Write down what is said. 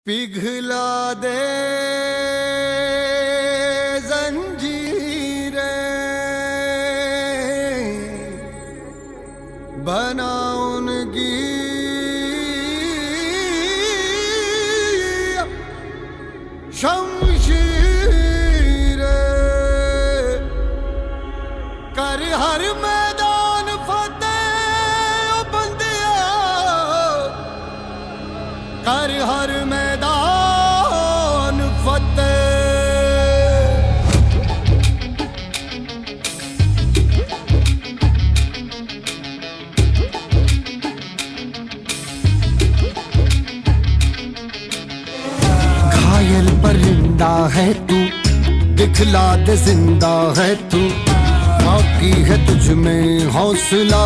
पिघला दे जंजीरें, बना उनकी शमशीरें, कर हर मैदान फतेह ओ बंदिया, कर हर मैदान फतेह। घायल परिंदा है तू, दिखला दे जिंदा है तू, बाकी है तुझ में हौसला।